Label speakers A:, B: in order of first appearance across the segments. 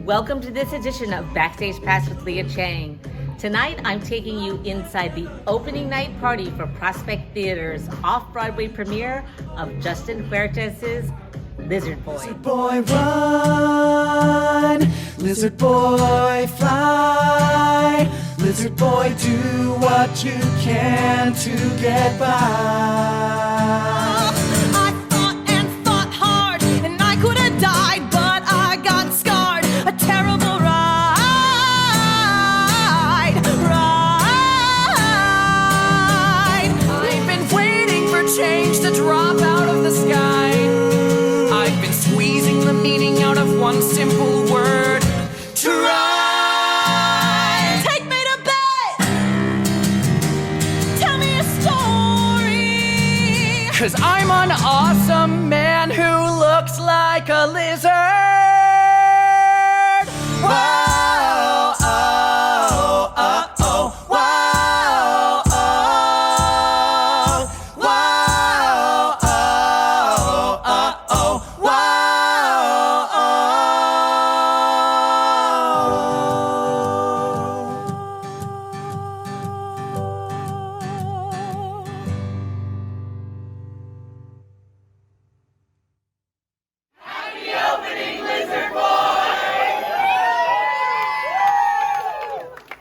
A: Welcome to this edition of Backstage Pass with Leah Chang. Tonight, I'm taking you inside the opening night party for Prospect Theater's off-Broadway premiere of Justin Huertas's Lizard Boy.
B: Lizard boy, run. Lizard boy, fly. Lizard boy, do what you can to get by.
C: I thought and thought hard, and I could have died, but I got scarred. A terrible ride. I've been waiting for change to drop out of the sky. I've been squeezing the meaning out of one simple word. Try. Take me to bed. Tell me a story. 'Cause I'm an awesome man who looks like a lizard. Whoa, oh, oh, oh, whoa, oh, whoa, oh, oh,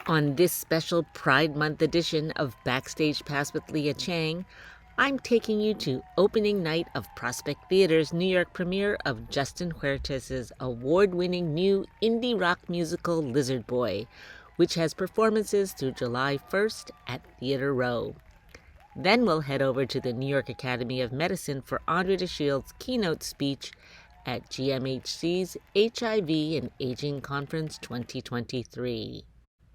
A: On this special Pride Month edition of Backstage Pass with Leah Chang, I'm taking you to opening night of Prospect Theater's New York premiere of Justin Huertas's award-winning new indie rock musical Lizard Boy, which has performances through July 1st at Theater Row. Then we'll head over to the New York Academy of Medicine for Andre de Shield's keynote speech at GMHC's HIV and Aging Conference 2023.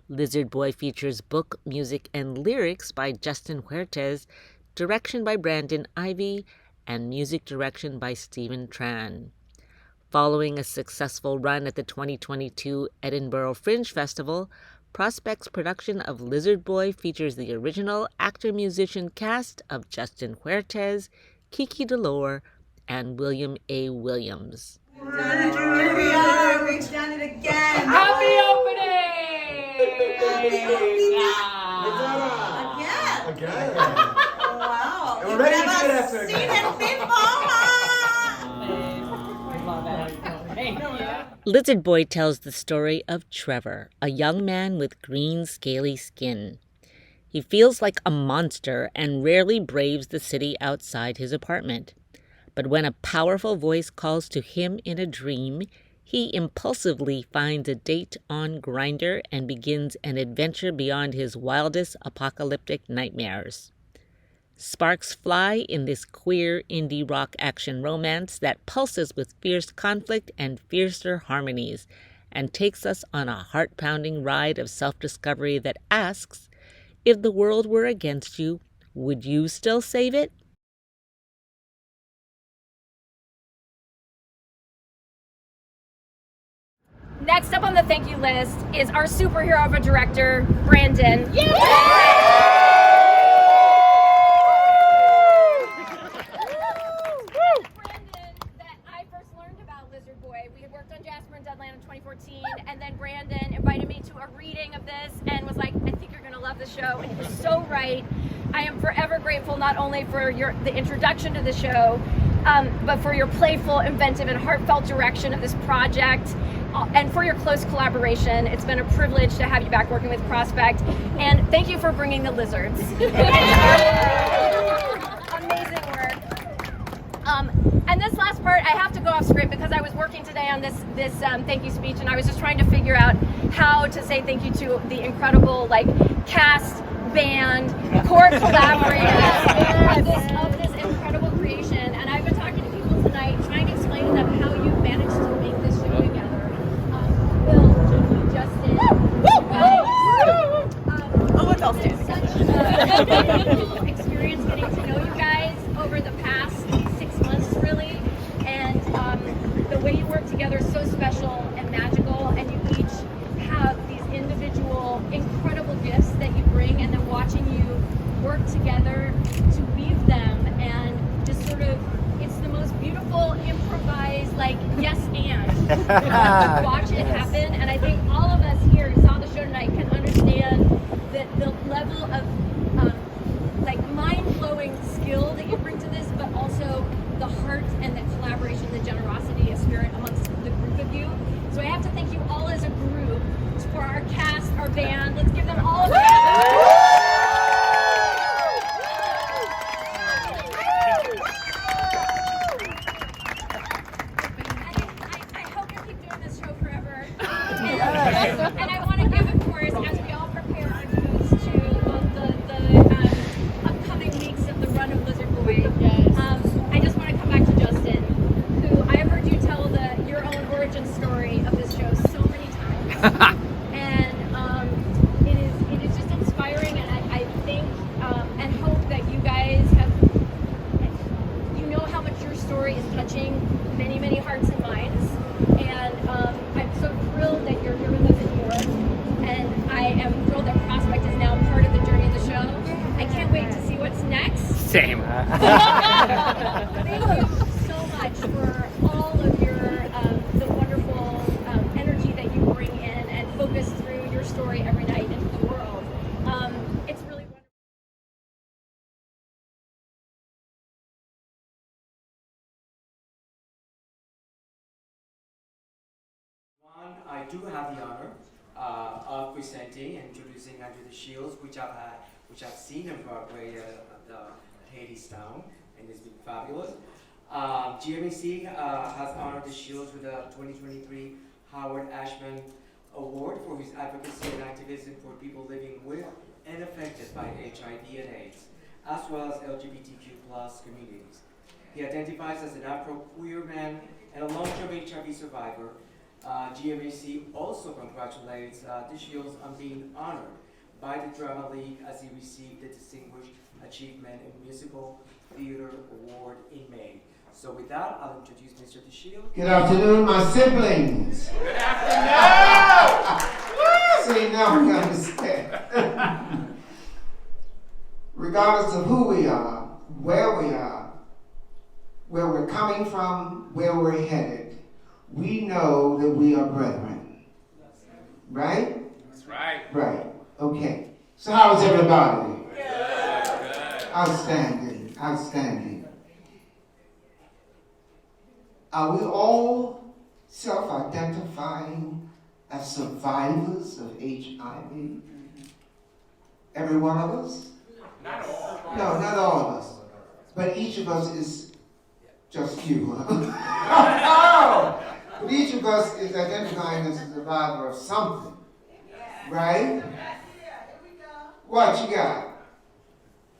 A: Lizard Boy features book, music, and lyrics by Justin Huertas, direction by Brandon Ivy, and music direction by Stephen Tran. Following a successful run at the 2022 Edinburgh Fringe Festival, Prospect's production of Lizard Boy features the original actor-musician cast of Justin Huertas, Kiki Delore, and William A. Williams.
D: Here we are. We've done it again.
A: Happy opening!
D: Again. Oh, wow.
E: And we're
D: You've
E: ready to
D: never
E: do it after
D: seen
E: again.
D: it before.
A: Lizard Boy tells the story of Trevor, a young man with green, scaly skin. He feels like a monster and rarely braves the city outside his apartment. But when a powerful voice calls to him in a dream, he impulsively finds a date on Grindr and begins an adventure beyond his wildest apocalyptic nightmares. Sparks fly in this queer indie rock action romance that pulses with fierce conflict and fiercer harmonies and takes us on a heart-pounding ride of self-discovery that asks, if the world were against you, would you still save it?
F: Next up on the thank you list is our superhero of a director, Brandon. Brandon, that I first learned about Lizard Boy. We had worked on Jasper and Deadland in 2014, and then Brandon invited me to a reading of this and was like, I think you're gonna love the show, and he was so right. I am forever grateful not only for the introduction to the show, but for your playful, inventive, and heartfelt direction of this project, and for your close collaboration. It's been a privilege to have you back working with Prospect, and thank you for bringing the lizards. Amazing work. And this last part, I have to go off script because I was working today on this thank you speech, and I was just trying to figure out how to say thank you to the incredible cast, band, core collaborators of this incredible creation. And I've been talking to people tonight, trying to explain to them how you managed to make this show together. Bill, Julie, Justin,
D: Let's all stand
F: such experience getting to know you guys over the past 6 months, really. And the way you work together is so special and magical, and you each have these individual incredible gifts that you bring, and then watching you work together to weave them and just sort of, it's the most beautiful improvised like yes and watch it happen. And I think all of us here who saw the show tonight can understand that the level of like mind-blowing skill that you bring to this, but also the heart and the collaboration, the generosity of spirit amongst the group of you. So I have to thank you all as a group for our cast, our band. Let's give them all a round. I hope you keep doing this show forever. And I want to give, of course, as we all prepare our booths to the upcoming weeks of the run of Lizard Boy. I just want to come back to Justin, who I've heard you tell your own origin story of this show so many times. And it is just inspiring, and I think and hope that you guys know how much your story is touching many, many hearts and minds. And I'm so thrilled that you're here with us in New York. And I am thrilled that Prospect is now part of the journey of the show. I can't wait to see what's next.
E: Same.
F: Thank you so much for all of your the wonderful energy that you bring in and focus through your story every night into the world. It's really wonderful.
G: I do have the honor of presenting and introducing Under the Shields, which I've seen on Broadway at Hadestown, and it's been fabulous. GMAC has honored the Shields with the 2023 Howard Ashman Award for his advocacy and activism for people living with and affected by HIV and AIDS, as well as LGBTQ+ communities. He identifies as an Afro-queer man and a long-term HIV survivor. GMAC also congratulates the Shields on being honored by the Drama League as he received the Distinguished Achievement in Musical Theater Award in May. So with that, I'll introduce Mr. DeShields.
H: Good afternoon, my siblings.
E: Good afternoon!
H: See, now we understand. Regardless of who we are, where we're coming from, where we're headed, we know that we are brethren. Right?
E: That's right.
H: Right. Okay. So how is everybody?
E: Good.
H: Outstanding. Outstanding. Are we all self-identifying as survivors of HIV? Every one of us?
E: Not all.
H: No, not all of us. But each of us is just you. Oh! But each of us is identifying as a survivor of something. Right? What you got?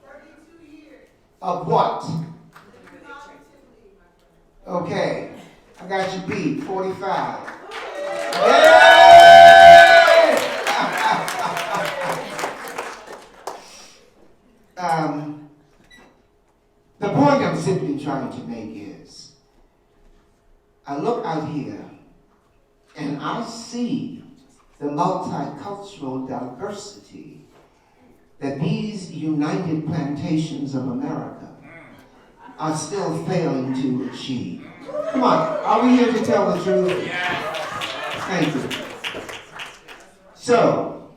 H: 32 years. Of what? Okay. I got you beat. 45. The point I'm simply trying to make is, I look out here and I see the multicultural diversity that these united plantations of America are still failing to achieve. Come on, are we here to tell the truth?
E: Yes.
H: Thank you. So,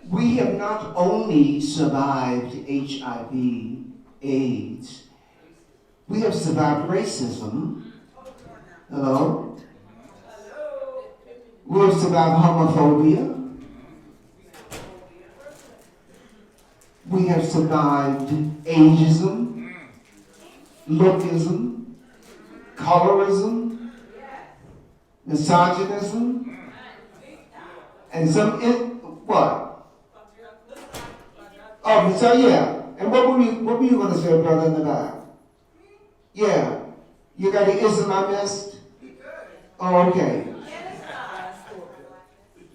H: we have not only survived HIV, AIDS, we have survived racism. Hello? We have survived homophobia. We have survived ageism, lookism, colorism, misogynism, and some, what? Oh, so yeah. And what were you going to say, brother, in the back? Yeah. You got the ism I missed? Oh, okay.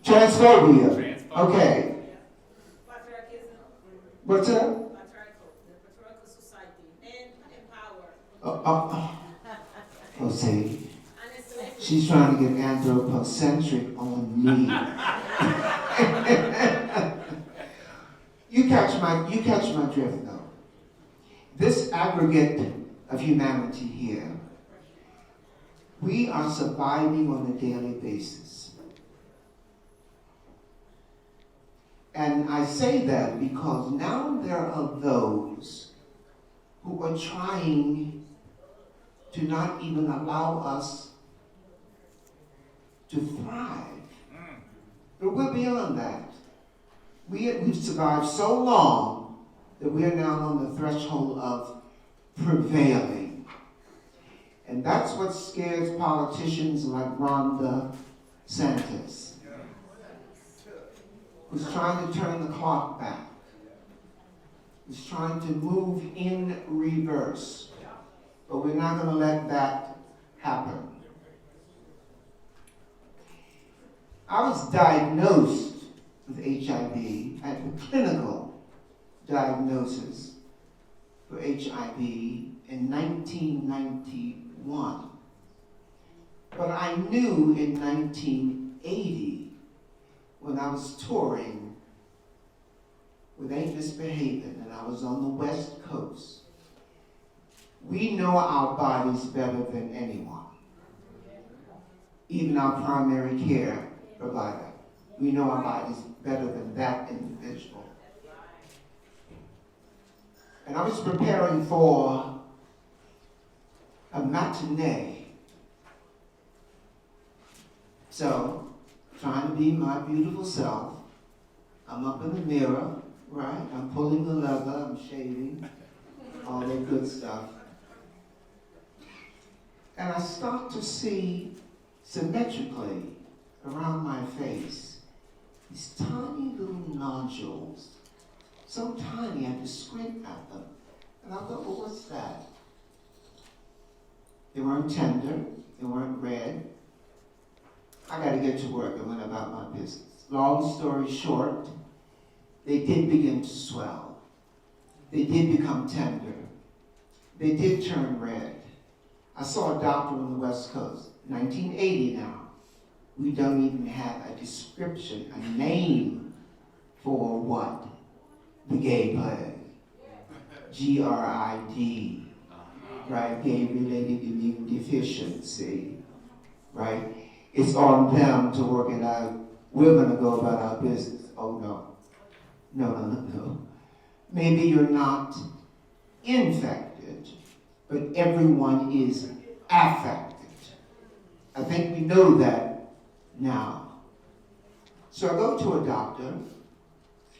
H: Transphobia. Okay. What's that?
D: Patriarchal society and empower.
H: Oh, see. She's trying to get anthropocentric on me. You catch my drift though. This aggregate of humanity here. We are surviving on a daily basis. And I say that because now there are those who are trying to not even allow us to thrive. But we're beyond that. We've survived so long that we are now on the threshold of prevailing. And that's what scares politicians like Ron DeSantis, who's trying to turn the clock back, who's trying to move in reverse. But we're not going to let that happen. I was diagnosed with HIV. I had a clinical diagnosis for HIV in 1991. But I knew in 1980, when I was touring with Ain't Misbehavin', and I was on the West Coast, we know our bodies better than anyone, even our primary care provider. We know our bodies better than that individual. And I was preparing for a matinee. So, trying to be my beautiful self. I'm up in the mirror, right? I'm pulling the leather, I'm shaving, all that good stuff. And I start to see symmetrically around my face these tiny little nodules, so tiny I had to squint at them. And I thought, well, what's that? They weren't tender, they weren't red. I got to get to work. I went about my business. Long story short, they did begin to swell. They did become tender. They did turn red. I saw a doctor on the West Coast, 1980 now. We don't even have a description, a name for what? The gay plague. GRID, right? Gay-related immune deficiency, right? It's on them to work it out. We're going to go about our business. Oh, no. No. Maybe you're not infected, but everyone is affected. I think we know that now. So I go to a doctor.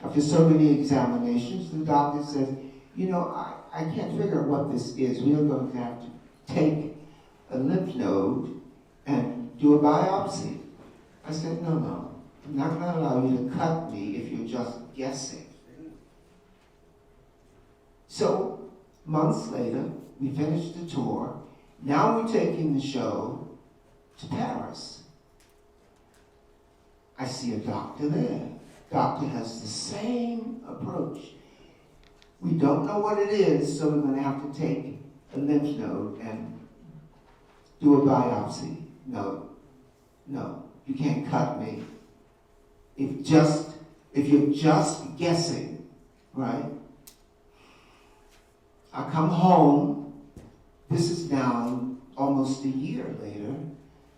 H: After so many examinations, the doctor says, you know, I can't figure out what this is. We are going to have to take a lymph node and do a biopsy. I said, no. I'm not going to allow you to cut me if you're just guessing. So, months later, we finished the tour. Now we're taking the show to Paris. I see a doctor there. Doctor has the same approach. We don't know what it is, so we're going to have to take a lymph node and do a biopsy. No, you can't cut me. If you're just guessing, right? I come home. This is now almost a year later,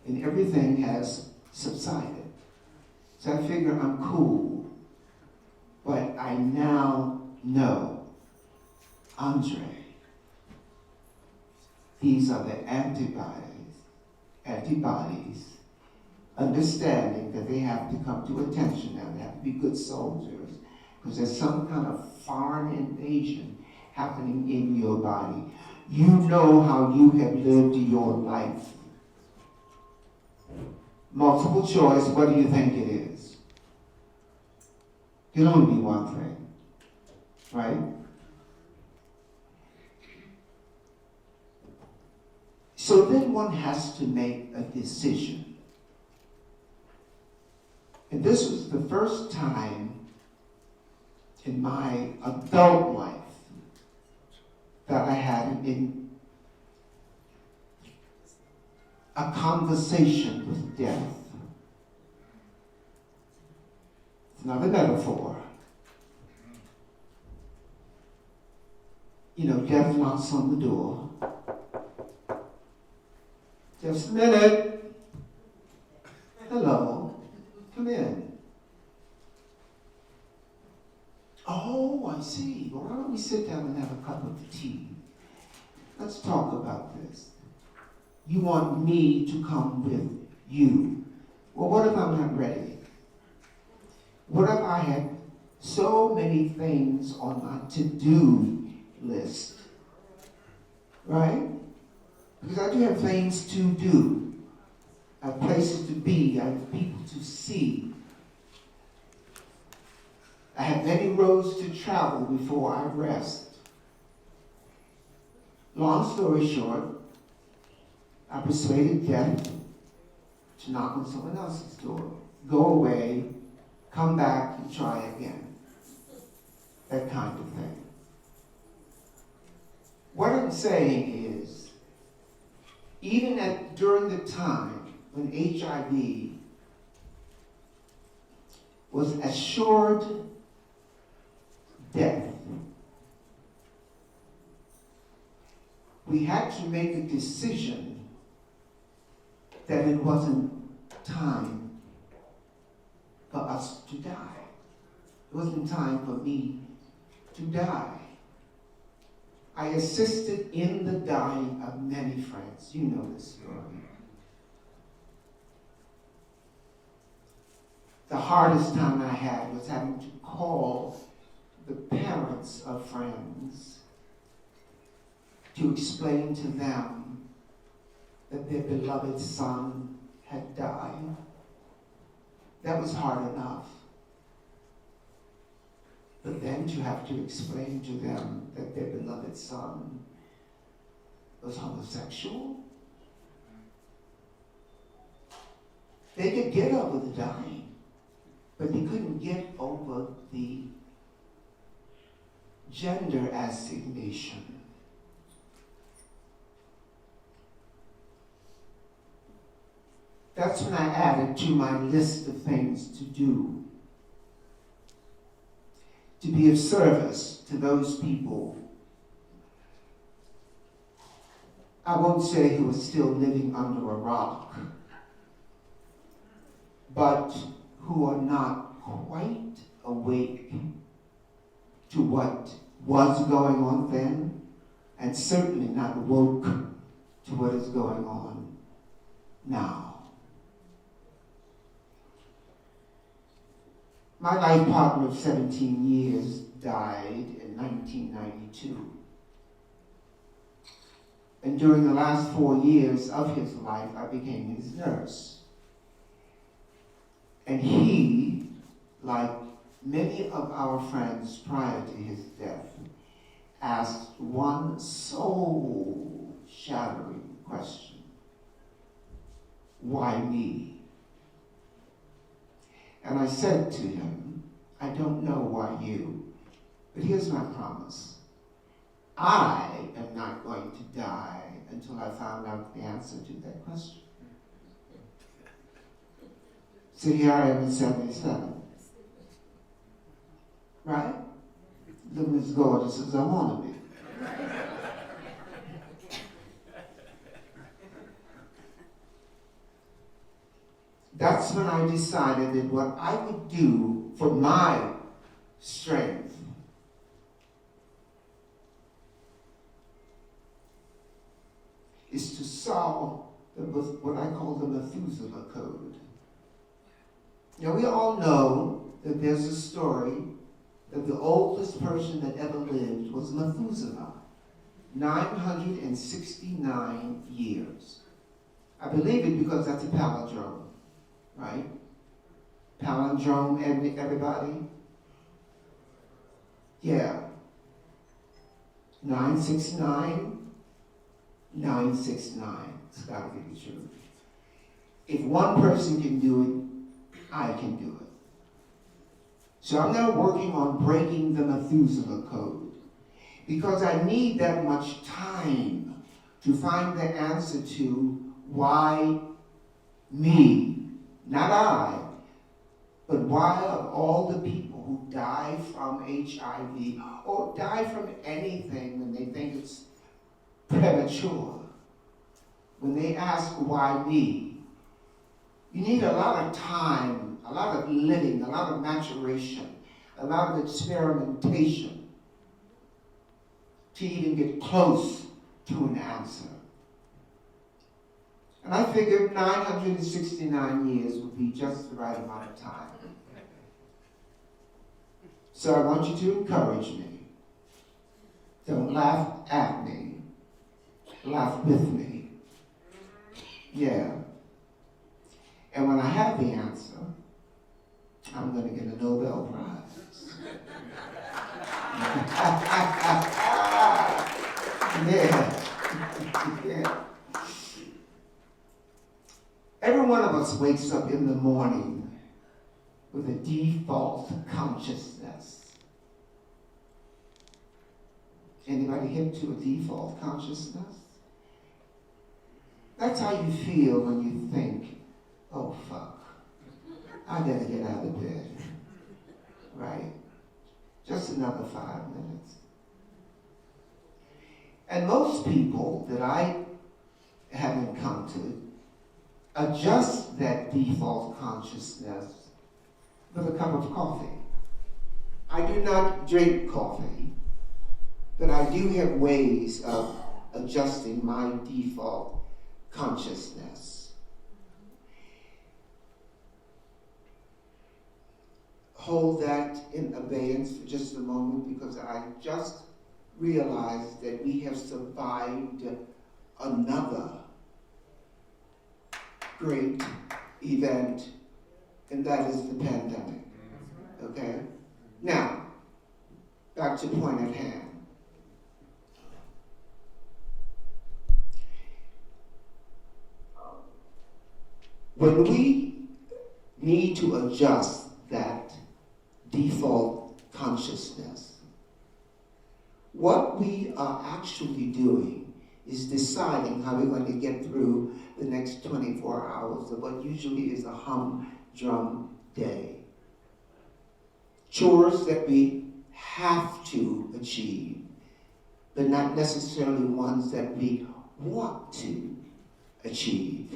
H: and everything has subsided. So I figure I'm cool, but I now know, Andre, these are the antibodies, understanding that they have to come to attention now. They have to be good soldiers, because there's some kind of foreign invasion happening in your body. You know how you have lived your life. Multiple choice, what do you think it is? It can only be one thing, right? So then one has to make a decision. And this was the first time in my adult life that I had a conversation with death. It's not a metaphor. You know, death knocks on the door. Just a minute. Hello. Come in. Oh, I see. Well, why don't we sit down and have a cup of tea? Let's talk about this. You want me to come with you. Well, what if I'm not ready? What if I had so many things on my to-do list? Right? Because I do have things to do. I have places to be. I have people to see. I have many roads to travel before I rest. Long story short, I persuaded death to knock on someone else's door. Go away, come back, and try again. That kind of thing. What I'm saying is, even during the time when HIV was assured death, we had to make a decision that it wasn't time for us to die. It wasn't time for me to die. I assisted in the dying of many friends. You know this story. The hardest time I had was having to call the parents of friends to explain to them that their beloved son had died. That was hard enough. But then to have to explain to them that their beloved son was homosexual. They could get over the dying, but they couldn't get over the gender assignation. That's when I added to my list of things to do, to be of service to those people. I won't say who are still living under a rock, but who are not quite awake to what was going on then, and certainly not woke to what is going on now. My life partner of 17 years died in 1992. And during the last 4 years of his life, I became his nurse. And he, like many of our friends prior to his death, asked one soul-shattering question: why me? And I said to him, I don't know why you, but here's my promise. I am not going to die until I found out the answer to that question. So here I am in 77. Right? Living as gorgeous as I want to be. That's when I decided that what I would do for my strength is to solve what I call the Methuselah Code. Now, we all know that there's a story that the oldest person that ever lived was Methuselah, 969 years. I believe it because that's a palindrome. Right? Palindrome, everybody? Yeah. 969, 969. It's gotta be the truth. If one person can do it, I can do it. So I'm now working on breaking the Methuselah Code, because I need that much time to find the answer to why me. Not I, but why of all the people who die from HIV or die from anything when they think it's premature, when they ask why me, you need a lot of time, a lot of living, a lot of maturation, a lot of experimentation to even get close to an answer. And I figured 969 years would be just the right amount of time. So I want you to encourage me. Don't laugh at me. Laugh with me. Yeah. And when I have the answer, I'm going to get a Nobel Prize. Yeah. Yeah. Every one of us wakes up in the morning with a default consciousness. Anybody hip to a default consciousness? That's how you feel when you think, oh fuck, I gotta get out of bed. Right? Just another 5 minutes. And most people that I have encountered adjust that default consciousness with a cup of coffee. I do not drink coffee, but I do have ways of adjusting my default consciousness. Hold that in abeyance for just a moment, because I just realized that we have survived another great event, and that is the pandemic. Okay? Now, back to the point at hand. When we need to adjust that default consciousness, what we are actually doing is deciding how we're going to get through the next 24 hours of what usually is a humdrum day. Chores that we have to achieve, but not necessarily ones that we want to achieve.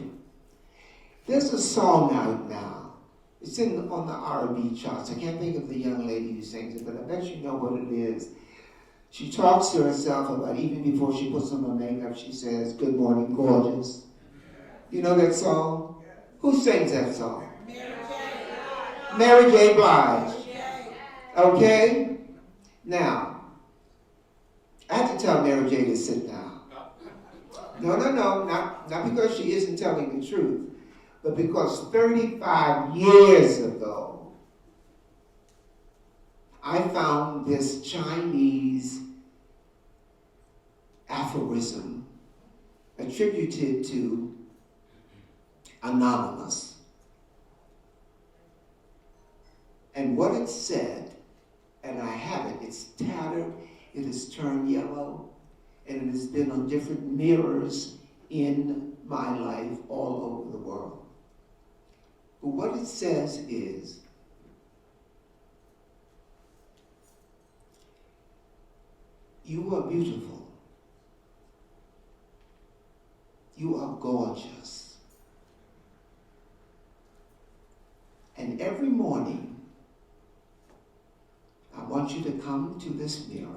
H: There's a song out now. It's on the R&B charts. I can't think of the young lady who sings it, but I bet you know what it is. She talks to herself about, even before she puts on her makeup, she says, "Good morning, gorgeous." You know that song? Who sings that song? Mary J. Blige. Okay? Now, I have to tell Mary J. to sit down. No, not because she isn't telling the truth, but because 35 years ago, I found this Chinese aphorism attributed to Anonymous. And what it said, and I have it, it's tattered, it has turned yellow, and it has been on different mirrors in my life all over the world. But what it says is, you are beautiful. You are gorgeous. And every morning, I want you to come to this mirror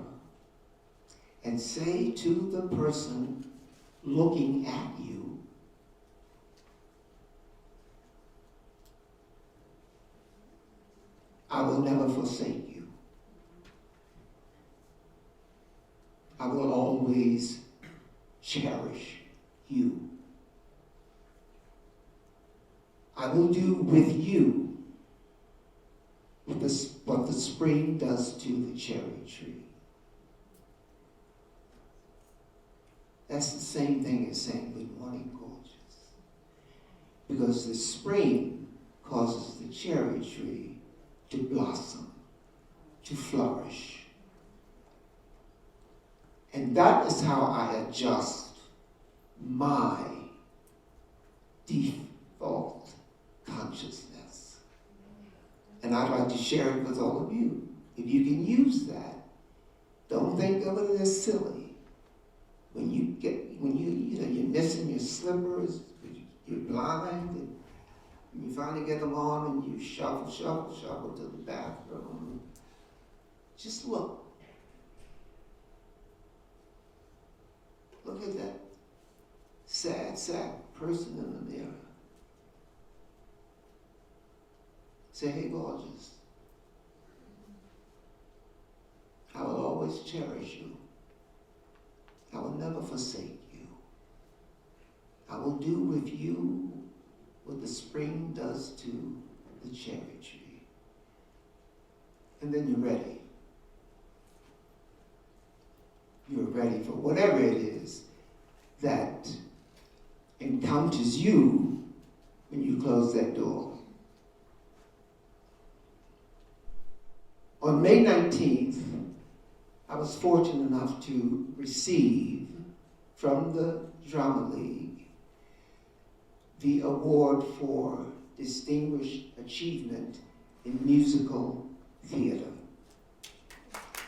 H: and say to the person looking at you, I will never forsake you. I will always cherish you. I will do with you what the spring does to the cherry tree. That's the same thing as saying good morning, gorgeous. Because the spring causes the cherry tree to blossom, to flourish. And that is how I adjust my default consciousness. And I'd like to share it with all of you. If you can use that, don't think of it as silly. When you missing your slippers, you're blind, and you finally get them on and you shuffle to the bathroom. Just look. Look at that sad person in the mirror. Say, hey, gorgeous, I will always cherish you. I will never forsake you. I will do with you what the spring does to the cherry tree. And then you're ready. You're ready for whatever it is that encounters you when you close that door. On May 19th, I was fortunate enough to receive from the Drama League the award for Distinguished Achievement in Musical Theater.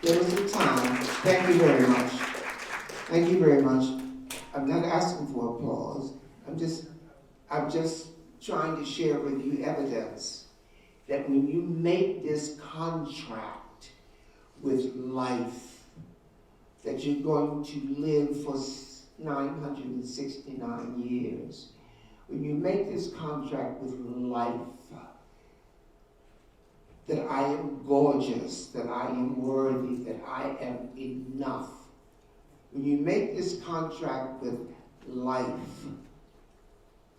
H: There was a time, thank you very much. Thank you very much. I'm not asking for applause. I'm just trying to share with you evidence that when you make this contract with life, that you're going to live for 969 years, when you make this contract with life, that I am gorgeous, that I am worthy, that I am enough. When you make this contract with life,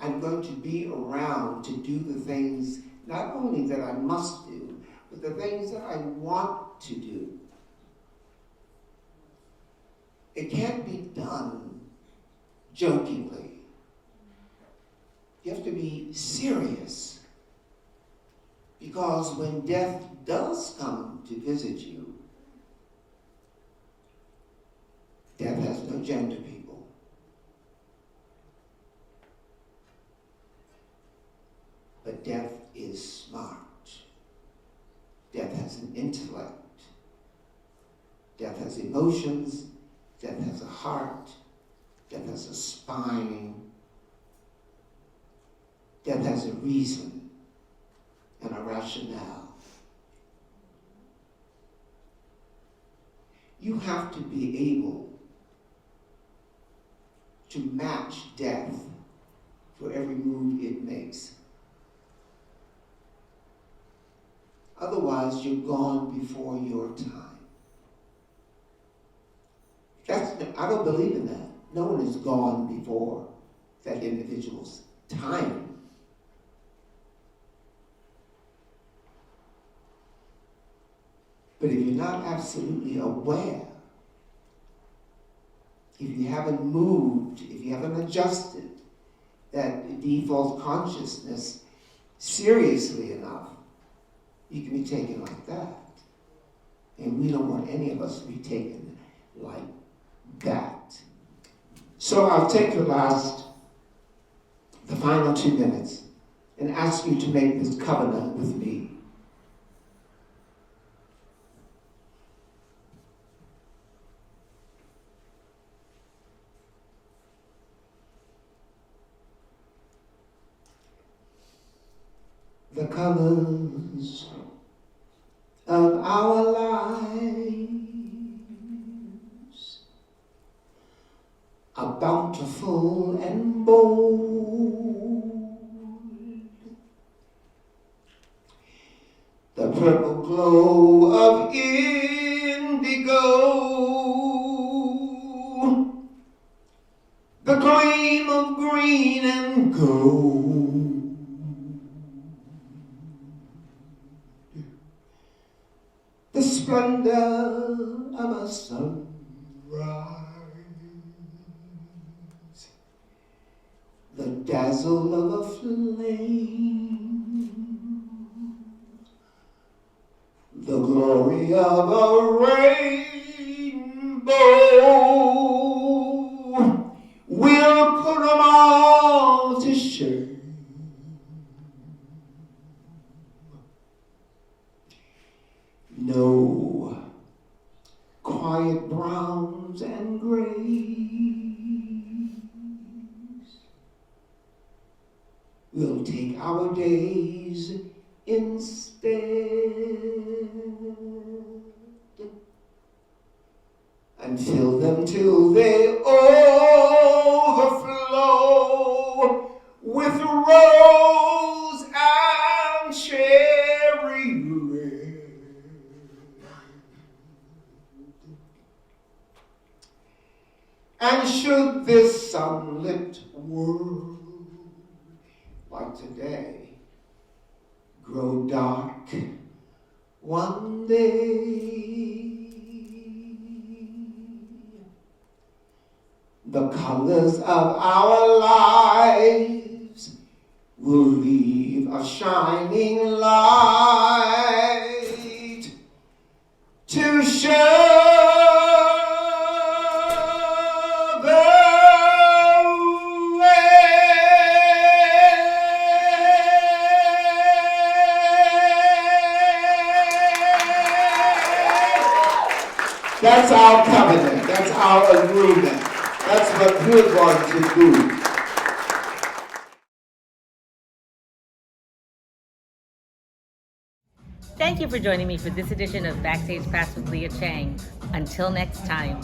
H: I'm going to be around to do the things not only that I must do, but the things that I want to do. It can't be done jokingly. You have to be serious. Because when death does come to visit you, death has no gender, people. But death is smart. Death has an intellect. Death has emotions. Death has a heart. Death has a spine. Death has a reason and a rationale. You have to be able to match death for every move it makes. Otherwise, you're gone before your time. I don't believe in that. No one is gone before that individual's time. But if you're not absolutely aware, if you haven't moved, if you haven't adjusted that default consciousness seriously enough, you can be taken like that. And we don't want any of us to be taken like that. So I'll take the final 2 minutes and ask you to make this covenant with me. The colors of our lives are bountiful and bold. The purple glow of indigo, the gleam of green and gold. The splendor of a sunrise, the dazzle of a flame, the glory of a rainbow. We'll put them all to shame. No quiet browns and grays, we'll take our days instead and fill them till they overflow with rose and cherry red. And should this sunlit world, like today, grow dark one day, the colors of our lives will leave a shining light to show the way. That's our covenant. That's our agreement. That's what we're going to do.
A: Thank you for joining me for this edition of Backstage Pass with Leah Chang. Until next time.